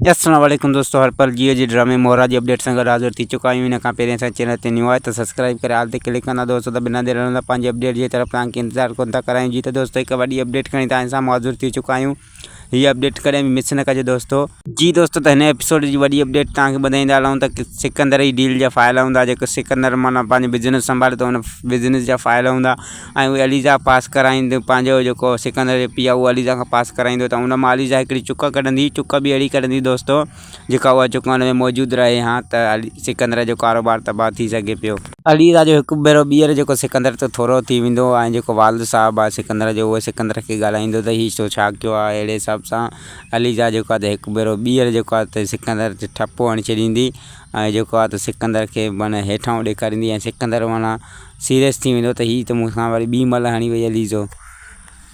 अस्सलाम वालेकुम दोस्तों, हर पल जियो जी ड्रामे मोहरा जी अपडेट संग हाज़िर थी चुका आहियूं। इन खां पहिरियों असां चैनल ते न्यू आहे त सब्सक्राइब करे हाल ते क्लिक कंदा दोस्तों, त बिना देर रहंदा पंहिंजी अपडेट जी तरफ़ तव्हांखे इंतज़ारु कोन था करायूं। जी त दोस्तों हिकु वॾी अपडेट खणी तव्हां सां हाज़िर थी चुका आहियूं। हीअ अपडेट कॾहिं बि मिस न कजो दोस्तों। जी दोस्तों, त हिन एपिसोड जी वॾी अपडेट तव्हांखे ॿुधाईंदा हलूं त सिकंदर जी डील जा फ़ाइल हूंदा, जेको सिकंदर माना पंहिंजो बिज़नेस संभाले थो, हुन बिज़नेस जा फ़ाइल हूंदा ऐं उहे अलीज़ा पास कराईंदो। पंहिंजो जेको सिकंदर जो पीउ आहे उहो अलीज़ा खां पास कराईंदो, त उन मां अलीज़ा हिकिड़ी चुक कढंदी। चुक बि अहिड़ी कढंदी दोस्तों जेका उहा चुक हुन में मौजूदु रहे हा, त सिकंदर जो कारोबार तबाह थी सघे पियो। अलीज़ा जो हिकु भेरो ॿीहर जेको सिकंदर ते थोरो थी वेंदो ऐं जेको वालिद साहिबु आहे सिकंदर जो, उहो सिकंदर खे ॻाल्हाईंदो त हीउ छो छा कयो आहे। अहिड़े हिसाब सां अलीज़ा जेको आहे त हिकु भेरो ॿीहर जेको आहे त सिकंदर ते ठपो हणी छॾींदी ऐं जेको आहे त सिकंदर खे माना हेठां ॾेखारींदी ऐं सिकंदर माना सीरियस थी वेंदो त हीउ त मूंखां वरी ॿी महिल हणी वई अलीज़ो।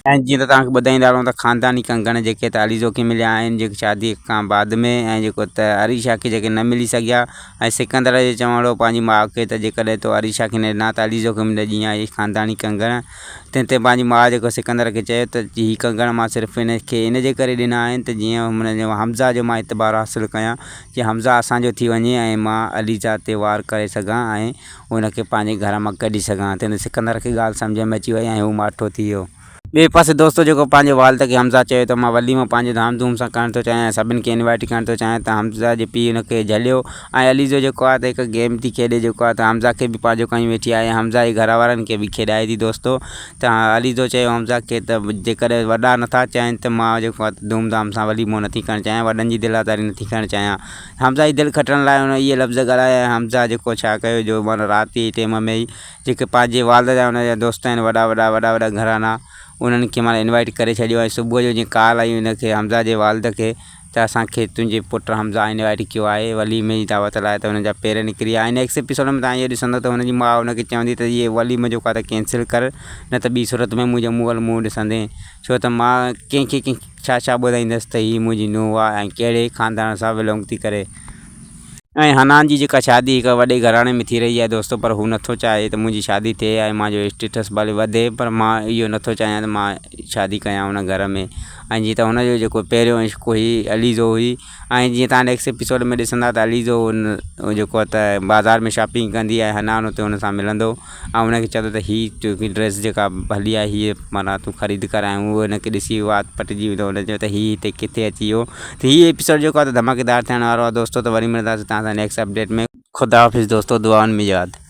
ऐं जीअं त तव्हांखे ॿुधाईंदा हलूं त ख़ानदानी कंगण जेके त अलीज़ो खे मिलिया आहिनि जेके शादी खां बाद में, ऐं जेको त अरीशा खे जेके न मिली सघिया ऐं सिकंदर जे चवणो पंहिंजी माउ खे त जेकॾहिं तो अरीशा खे न ॾिना त अलीज़ो खे मिले जीअं इहे ख़ानदानी कंगण। तंहिं ते पंहिंजी माउ जेको सिकंदर खे चयो त हीअ कंगण मां सिर्फ़ु हिनखे इन जे करे ॾिना आहिनि त जीअं हुनजो हमज़ा जो मां एतबार हासिलु कयां, जीअं हमज़ा असांजो थी वञे ऐं मां अलीज़ा ते वार करे सघां ऐं हुनखे पंहिंजे घर मां कढी सघां। तंहिं सिकंदर खे ॻाल्हि सम्झ में अची वई ऐं हू माठो थी वियो। ॿिए पासे दोस्तों जेको पंहिंजे वालिद खे हमज़ा चयो त मां वलीमो पंहिंजे धाम धूम सां करणु थो चाहियां, सभिनि खे इनवाइट करणु थो चाहियां, त हमज़ा जे पीउ हुनखे झलियो ऐं अलीज़ो जेको आहे त हिकु गेम थी खेॾे, जेको आहे त हमज़ा खे बि पंहिंजो खणी वेठी आहे ऐं हमज़ा जे घर वारनि खे बि खेॾाए थी दोस्तों। त अलीज़ो चयो हमज़ा खे त जेकॾहिं वॾा नथा चाहिनि त मां जेको आहे धूमधाम सां वलीमो नथी करणु चाहियां, वॾनि जी दिलादारी नथी करणु चाहियां। हमज़ा जी दिलि खटण लाइ हुन इहे लफ़्ज़ ॻाल्हाया। हमज़ा जेको छा कयो जो माना राति जे टाइम में ई जेके पंहिंजे वालिद जा हुनजा दोस्त आहिनि वॾा घराना, उन्हनि खे माना इनवाइट करे छॾियो ऐं सुबुह जो जीअं कॉल आई हुनखे हमज़ा जे वालिद खे त असांखे तुंहिंजे पुटु हमज़ा इनवाइट कयो आहे वलीमे जी दावत लाइ, त हुनजा पेर निकिरी विया। नेक्स्ट एपिसोड में तव्हां इहो ॾिसंदो त हुनजी माउ हुनखे चवंदी त इहे वलीमो जेको आहे त कैंसिल कर, न त ॿी सूरत में मुंहिंजो मुंहुं ॾिसंदे, छो त मां कंहिंखे छा ॿुधाईंदसि त हीअ मुंहिंजी नुंहुं आहे ऐं कहिड़े ख़ानदान सां बिलोंग थी करे। ऐं हनान जी जेका शादी हिकु वॾे घराणे में थी रही आहे दोस्तों, पर हू नथो चाहे त मुंहिंजी शादी थिए ऐं मुंहिंजो स्टेटस भले वधे, पर मां इहो नथो चाहियां त मां शादी कयां हुन घर में। ऐं जीअं त हुनजो जेको पहिरियों इश्क हुई अलीज़ो हुई, ऐं जीअं तव्हां नेक्स्ट एपिसोड में ॾिसंदा त अलीज़ो जेको आहे त बाज़ारि में शॉपिंग कंदी आहे, हनान हुते हुन सां मिलंदो ऐं हुनखे चवंदो त हीअ ड्रेस जेका भली आहे हीअ माना तूं ख़रीद कर, ऐं उहो हुनखे ॾिसी वात पटिजी वेंदो, हुन चयो त हीअ हिते किथे अची वियो। त हीअ एपिसोड जेको आहे त धमाकेदार थियण वारो आहे दोस्तों। त वरी मिलंदासीं तव्हां सां नेक्स्ट अपडेट में। ख़ुदा हाफ़िज़ दोस्तों, दुआनि में यादि।